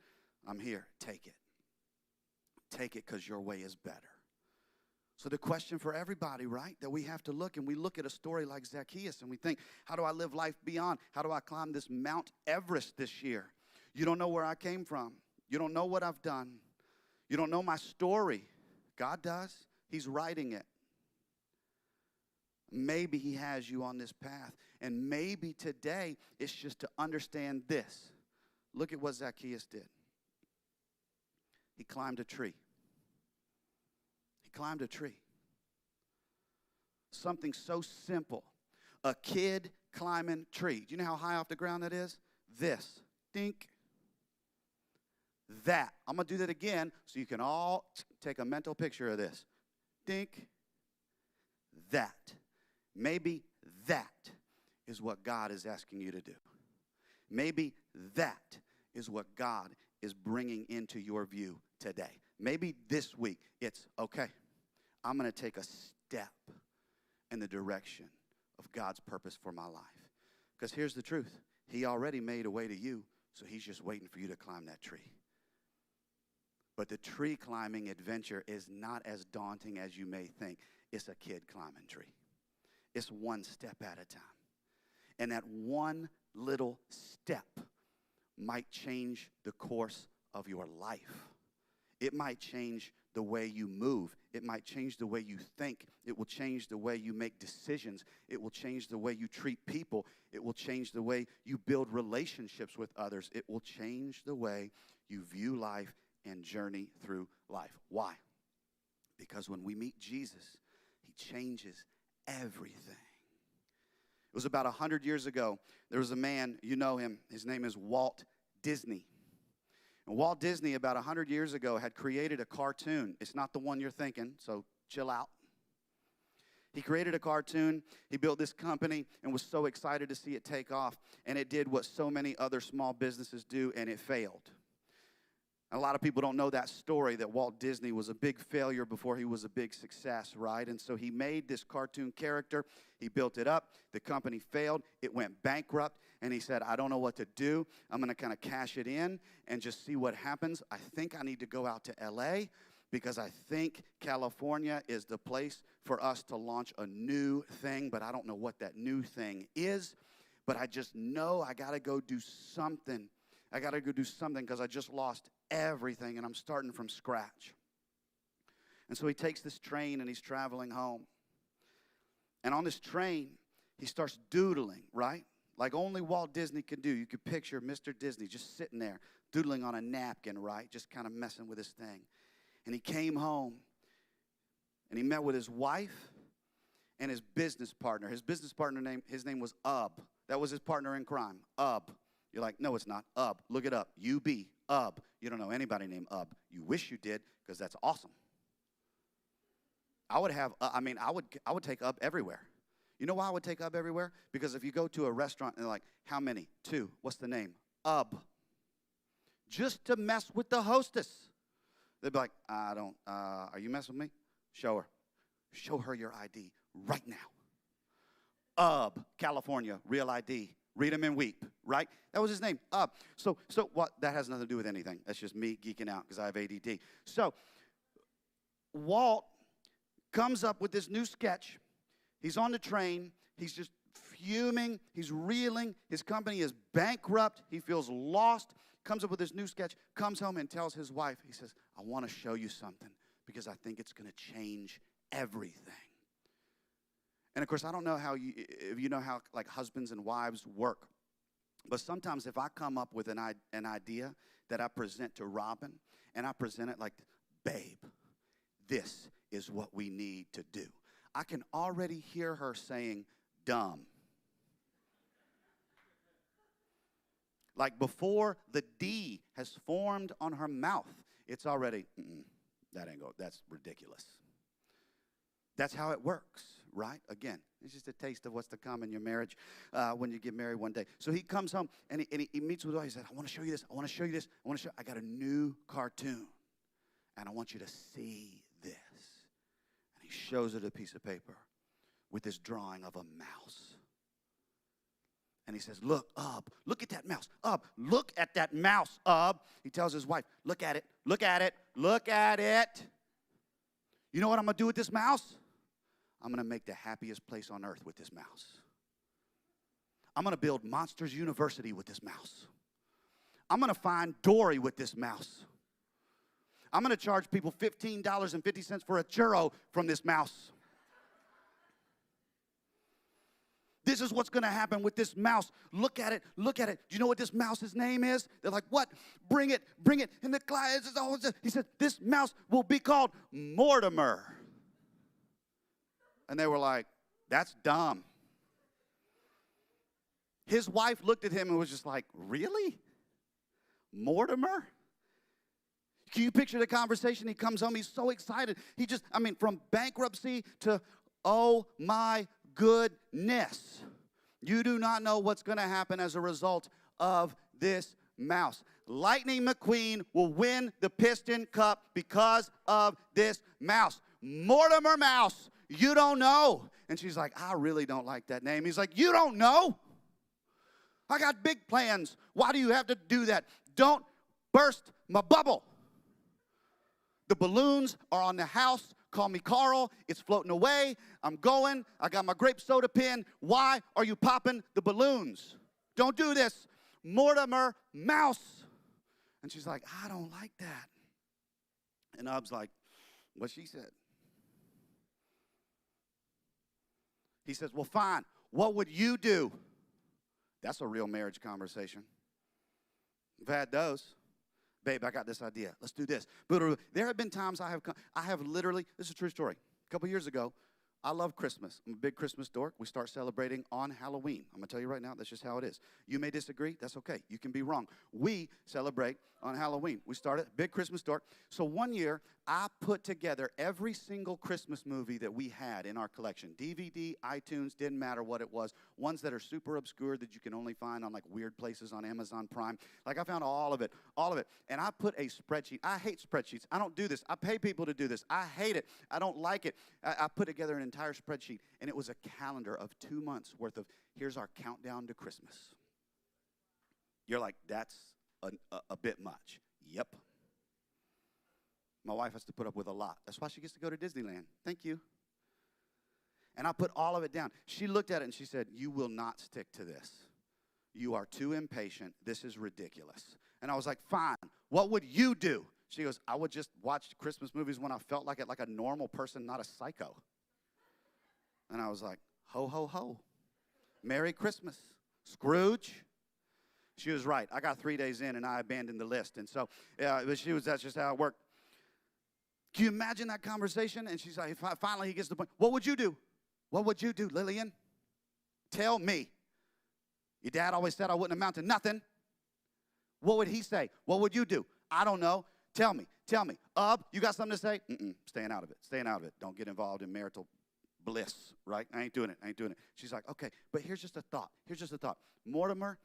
I'm here. Take it. Take it because your way is better. So the question for everybody, right, that we have to look, and we look at a story like Zacchaeus and we think, how do I live life beyond? How do I climb this Mount Everest this year? You don't know where I came from. You don't know what I've done. You don't know my story. God does. He's writing it. Maybe he has you on this path. And maybe today it's just to understand this. Look at what Zacchaeus did. He climbed a tree. He climbed a tree. Something so simple. A kid climbing a tree. Do you know how high off the ground that is? This. Dink. That. I'm going to do that again so you can all take a mental picture of this. Dink. That. Maybe that is what God is asking you to do. Maybe that is what God is bringing into your view today. Maybe this week it's, okay, I'm going to take a step in the direction of God's purpose for my life. Because here's the truth. He already made a way to you, so he's just waiting for you to climb that tree. But the tree climbing adventure is not as daunting as you may think. It's a kid climbing tree. It's one step at a time. And that one little step might change the course of your life. It might change the way you move. It might change the way you think. It will change the way you make decisions. It will change the way you treat people. It will change the way you build relationships with others. It will change the way you view life and journey through life. Why? Because when we meet Jesus, he changes everything. It was about 100 years ago. There was a man, you know him. His name is Walt Disney. And Walt Disney, about 100 years ago, had created a cartoon. It's not the one you're thinking, so chill out. He created a cartoon. He built this company and was so excited to see it take off. And it did what so many other small businesses do, and it failed. A lot of people don't know that story, that Walt Disney was a big failure before he was a big success, right? And so he made this cartoon character. He built it up. The company failed. It went bankrupt. And he said, I don't know what to do. I'm going to kind of cash it in and just see what happens. I think I need to go out to L.A. because I think California is the place for us to launch a new thing. But I don't know what that new thing is. But I just know I got to go do something. I got to go do something because I just lost everything and I'm starting from scratch. And so he takes this train and he's traveling home. And on this train, he starts doodling, right? Like only Walt Disney could do. You could picture Mr. Disney just sitting there, doodling on a napkin, right? Just kind of messing with his thing. And he came home and he met with his wife and his business partner. His business partner, his name was Ub. That was his partner in crime, Ub. You're like, no, it's not. Ub. Look it up. U-B. Ub. You don't know anybody named Ub. You wish you did, because that's awesome. I would take Ub everywhere. You know why I would take Ub everywhere? Because if you go to a restaurant and they're like, how many? 2. What's the name? Ub. Just to mess with the hostess. They'd be like, are you messing with me? Show her. Show her your ID right now. Ub, California, real ID. Read them and weep, right? That was his name, Ub. So what? That has nothing to do with anything. That's just me geeking out because I have ADD. So Walt comes up with this new sketch. He's on the train. He's just fuming. He's reeling. His company is bankrupt. He feels lost. Comes up with this new sketch. Comes home and tells his wife, he says, I want to show you something because I think it's going to change everything. And, of course, I don't know if you know how, like, husbands and wives work. But sometimes if I come up with an idea that I present to Robin, and I present it like, babe, this is what we need to do. I can already hear her saying, dumb. Like, before the D has formed on her mouth, it's already, that's ridiculous. That's how it works, right? Again, it's just a taste of what's to come in your marriage when you get married one day. So he comes home and he meets with her. He said, I want to show you this. I want to show you this. I got a new cartoon, and I want you to see this. And he shows her the piece of paper with this drawing of a mouse. And he says, look, Ub, look at that mouse. Ub, look at that mouse, Ub. He tells his wife, look at it, look at it, look at it. You know what I'm going to do with this mouse? I'm going to make the happiest place on earth with this mouse. I'm going to build Monsters University with this mouse. I'm going to find Dory with this mouse. I'm going to charge people $15.50 for a churro from this mouse. This is what's going to happen with this mouse. Look at it, look at it. Do you know what this mouse's name is? They're like, what? Bring it, bring it. And the guy, he said, this mouse will be called Mortimer. And they were like, that's dumb. His wife looked at him and was just like, really? Mortimer? Can you picture the conversation? He comes home, he's so excited. From bankruptcy to, oh my goodness. You do not know what's going to happen as a result of this mouse. Lightning McQueen will win the Piston Cup because of this mouse. Mortimer Mouse, you don't know. And she's like, I really don't like that name. He's like, you don't know? I got big plans. Why do you have to do that? Don't burst my bubble. The balloons are on the house. Call me Carl. It's floating away. I'm going. I got my grape soda pen. Why are you popping the balloons? Don't do this. Mortimer Mouse. And she's like, I don't like that. And Ub's like, what she said. He says, well, fine. What would you do? That's a real marriage conversation. I've had those. Babe, I got this idea. Let's do this. But there have been times I have literally, this is a true story. A couple years ago, I love Christmas. I'm a big Christmas dork. We start celebrating on Halloween. I'm going to tell you right now, that's just how it is. You may disagree. That's okay. You can be wrong. We celebrate on Halloween. We started big Christmas dork. So one year, I put together every single Christmas movie that we had in our collection. DVD, iTunes, didn't matter what it was. Ones that are super obscure that you can only find on like weird places on Amazon Prime. Like I found all of it. And I put a spreadsheet. I hate spreadsheets. I don't do this. I pay people to do this. I hate it. I don't like it. I put together an entire spreadsheet, and it was a calendar of 2 months worth of, here's our countdown to Christmas. You're like, that's a bit much. Yep. My wife has to put up with a lot. That's why she gets to go to Disneyland. Thank you. And I put all of it down. She looked at it and she said, you will not stick to this. You are too impatient. This is ridiculous. And I was like, fine. What would you do? She goes, I would just watch Christmas movies when I felt like it, like a normal person, not a psycho. And I was like, ho, ho, ho. Merry Christmas. Scrooge. She was right. I got 3 days in and I abandoned the list. And so, that's just how it worked. Can you imagine that conversation? And she's like, finally he gets to the point. What would you do? What would you do, Lillian? Tell me. Your dad always said I wouldn't amount to nothing. What would he say? What would you do? I don't know. Tell me. You got something to say? Staying out of it. Don't get involved in marital bliss, right? I ain't doing it. She's like, okay, but here's just a thought. Mortimer,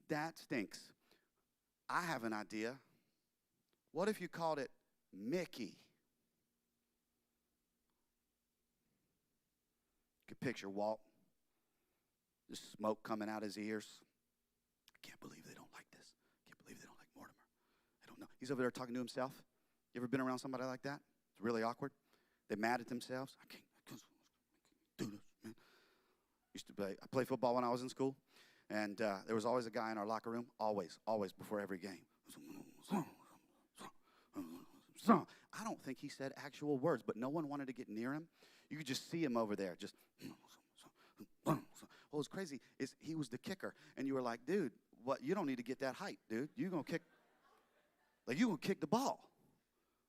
that stinks. I have an idea. What if you called it Mickey? You could picture Walt. Just smoke coming out his ears. I can't believe they don't like this. I can't believe they don't like Mortimer. I don't know. He's over there talking to himself. You ever been around somebody like that? It's really awkward. They're mad at themselves. I can't do this, man. I played football when I was in school, and there was always a guy in our locker room, always before every game. I don't think he said actual words, but no one wanted to get near him. You could just see him over there, just. What was crazy is he was the kicker, and you were like, dude, what? You don't need to get that height, dude. You're gonna kick the ball,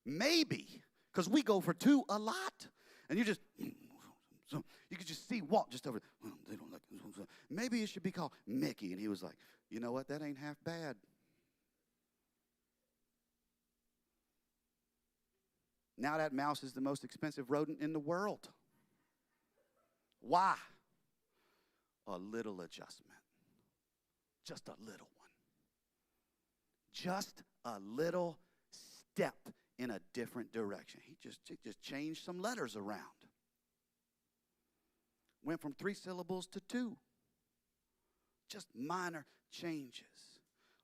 maybe, because we go for two a lot, and you just. So you could just see Walt just over. They don't like. Maybe it should be called Mickey, and he was like, you know what? That ain't half bad. Now that mouse is the most expensive rodent in the world. Why? A little adjustment. Just a little one. Just a little step in a different direction. He just changed some letters around. Went from 3 syllables to 2. Just minor changes.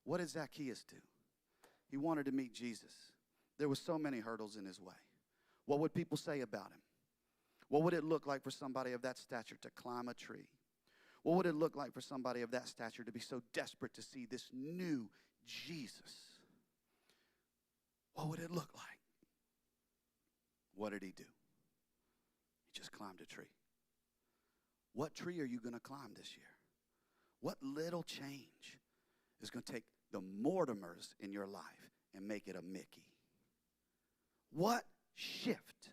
What did Zacchaeus do? He wanted to meet Jesus. There were so many hurdles in his way. What would people say about him? What would it look like for somebody of that stature to climb a tree? What would it look like for somebody of that stature to be so desperate to see this new Jesus? What would it look like? What did he do? He just climbed a tree. What tree are you going to climb this year? What little change is going to take the Mortimers in your life and make it a Mickey? What shift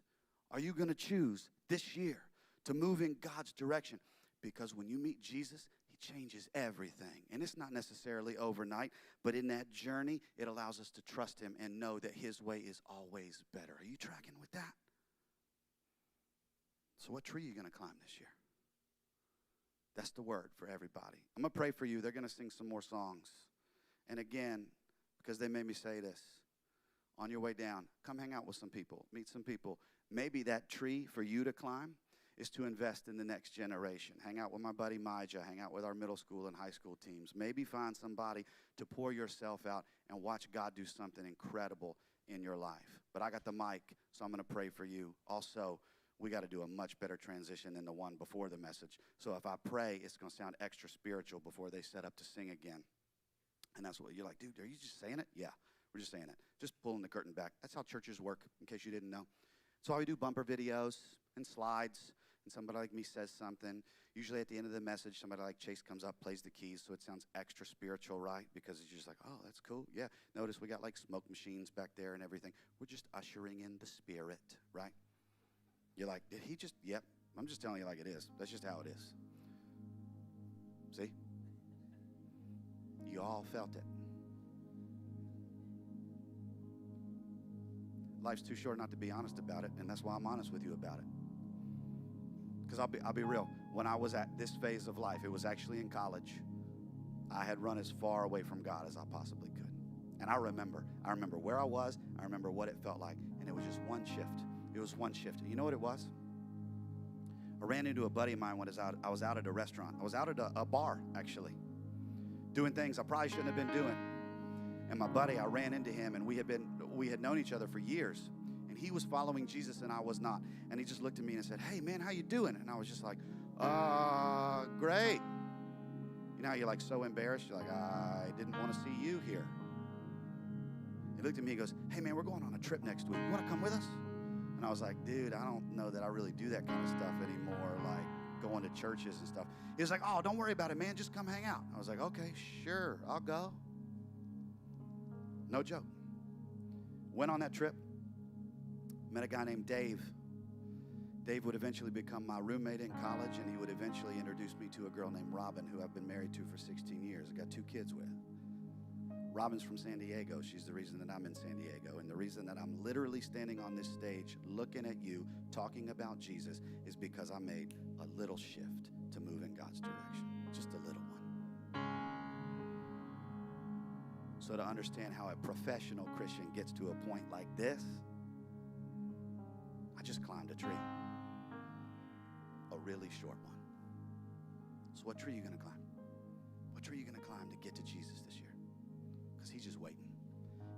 are you going to choose this year to move in God's direction? Because when you meet Jesus, he changes everything. And it's not necessarily overnight, but in that journey, it allows us to trust him and know that his way is always better. Are you tracking with that? So what tree are you going to climb this year? That's the word for everybody. I'm going to pray for you. They're going to sing some more songs. And again, because they made me say this, on your way down, come hang out with some people. Meet some people. Maybe that tree for you to climb is to invest in the next generation. Hang out with my buddy Mijah, hang out with our middle school and high school teams. Maybe find somebody to pour yourself out and watch God do something incredible in your life. But I got the mic, so I'm going to pray for you. Also, we got to do a much better transition than the one before the message. So if I pray, it's going to sound extra spiritual before they set up to sing again. And that's what you're like, dude, are you just saying it? Yeah, we're just saying it. Just pulling the curtain back. That's how churches work, in case you didn't know. So we do bumper videos and slides, and somebody like me says something. Usually at the end of the message, somebody like Chase comes up, plays the keys, so it sounds extra spiritual, right? Because it's just like, oh, that's cool. Yeah, notice we got like smoke machines back there and everything. We're just ushering in the Spirit, right? You're like, did he just, yep. I'm just telling you like it is. That's just how it is. See? You all felt it. Life's too short not to be honest about it, and that's why I'm honest with you about it. Because I'll be real. When I was at this phase of life, it was actually in college, I had run as far away from God as I possibly could. And I remember where I was, I remember what it felt like, and it was just one shift. It was one shift. And you know what it was? I ran into a buddy of mine when I was out at a restaurant. I was out at a bar, actually, doing things I probably shouldn't have been doing. And my buddy, I ran into him, and we had known each other for years. And he was following Jesus, and I was not. And he just looked at me and said, hey, man, how you doing? And I was just like, great. You know how you're like so embarrassed? You're like, I didn't want to see you here. He looked at me and goes, hey, man, we're going on a trip next week. You want to come with us? And I was like, dude, I don't know that I really do that kind of stuff anymore, like going to churches and stuff. He was like, oh, don't worry about it, man. Just come hang out. I was like, okay, sure, I'll go. No joke. Went on that trip. Met a guy named Dave. Dave would eventually become my roommate in college, and he would eventually introduce me to a girl named Robin, who I've been married to for 16 years. I got 2 kids with. Robin's from San Diego. She's the reason that I'm in San Diego. And the reason that I'm literally standing on this stage looking at you, talking about Jesus, is because I made a little shift to move in God's direction. Just a little one. So to understand how a professional Christian gets to a point like this, I just climbed a tree. A really short one. So what tree are you going to climb? What tree are you going to climb to get to Jesus this year? Because he's just waiting.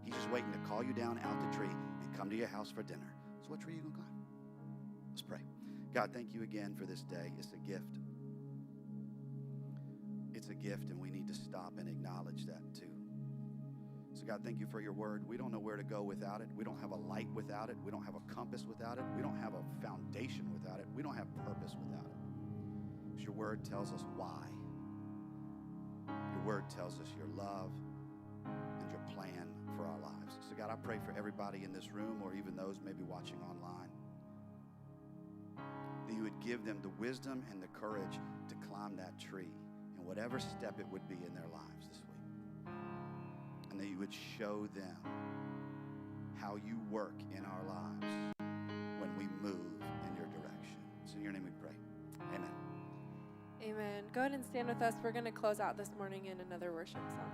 He's just waiting to call you down out the tree and come to your house for dinner. So what tree are you going to climb? Let's pray. God, thank you again for this day. It's a gift. It's a gift, and we need to stop and acknowledge that too. So God, thank you for your word. We don't know where to go without it. We don't have a light without it. We don't have a compass without it. We don't have a foundation without it. We don't have purpose without it. Because your word tells us why. Your word tells us your love and your plan for our lives. So God, I pray for everybody in this room, or even those maybe watching online, that you would give them the wisdom and the courage to climb that tree in whatever step it would be in their lives this week. And that you would show them how you work in our lives when we move in your direction. It's in your name we pray. Amen. Amen. Go ahead and stand with us. We're going to close out this morning in another worship song.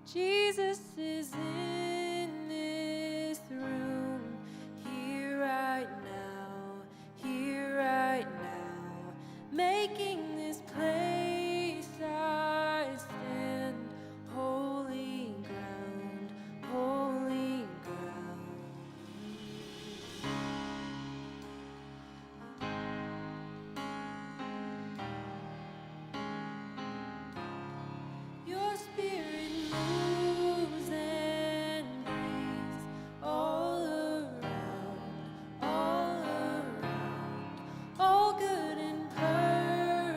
Jesus is in this room, here right now, making this place I stand holy ground, holy ground. Your spirit moves and breathes all around, all good and perfect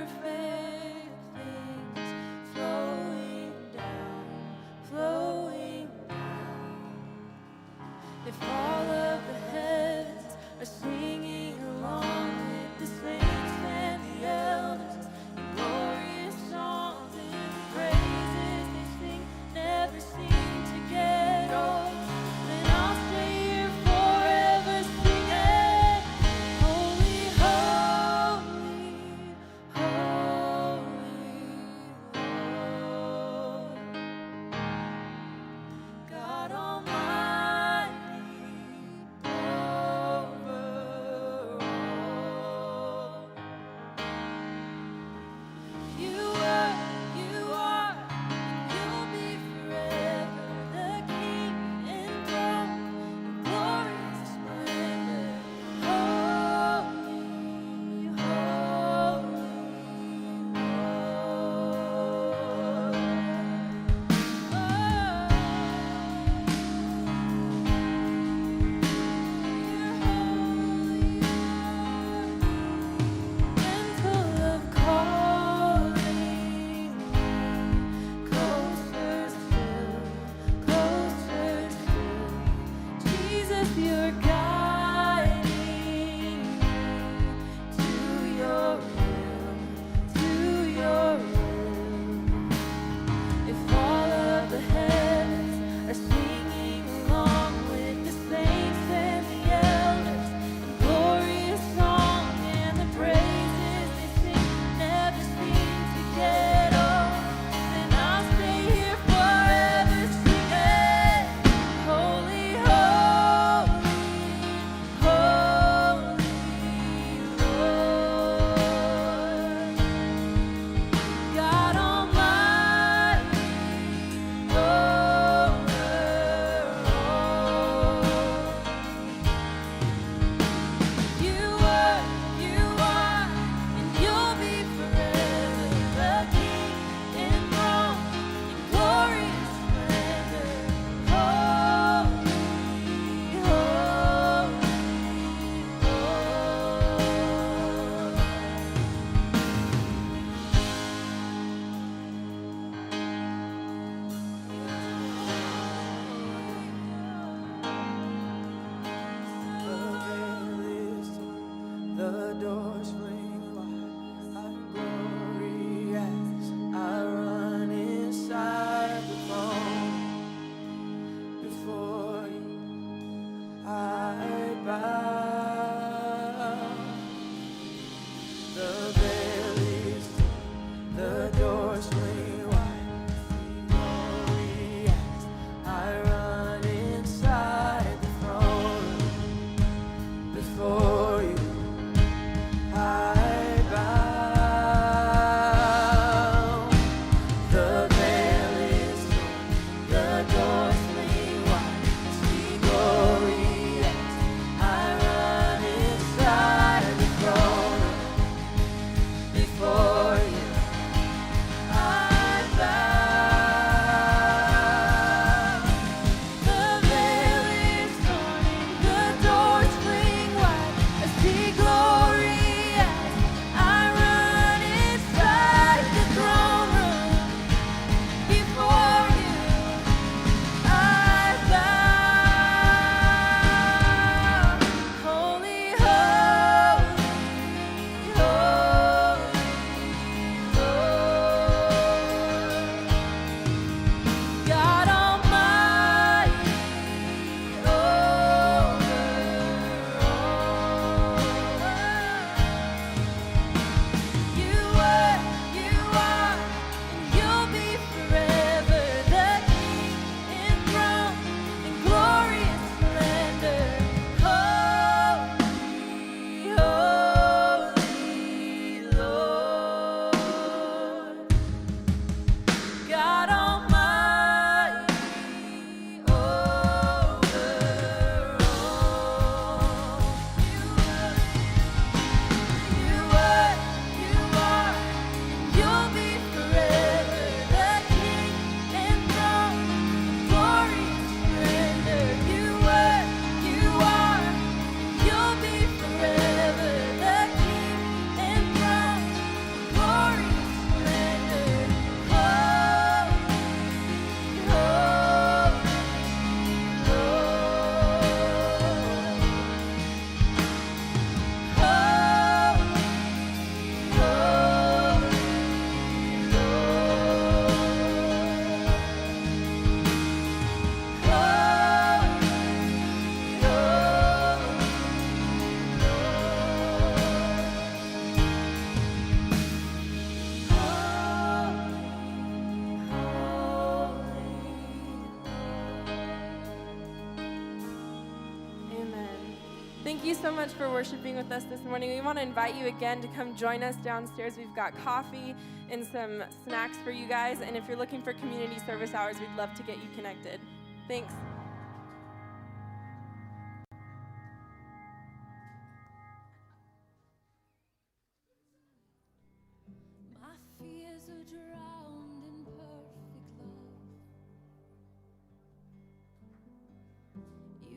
The veil is torn, the doors swing wide. Glory as I run inside the throne room. Before you I bow. The veil is torn, the doors swing wide. See glory as I run inside the throne room. Before you I bow. The veil is torn, the doors swing wide. I see glory as I run inside the throne room. Before you I bow. Holy, holy, holy, Lord. God Almighty, over all. You were, you are, and you'll be forever the King enthroned in glorious splendor. Holy, holy Lord. God Almighty, over all. You were, you are, and you'll be forever the King enthroned in glorious splendor. You were, you are, and you'll be forever the King enthroned in glorious splendor. Holy, Amen. Thank you so much for worshiping with us this morning. We want to invite you again to come join us downstairs. We've got coffee and some snacks for you guys. And if you're looking for community service hours, we'd love to get you connected. Thanks.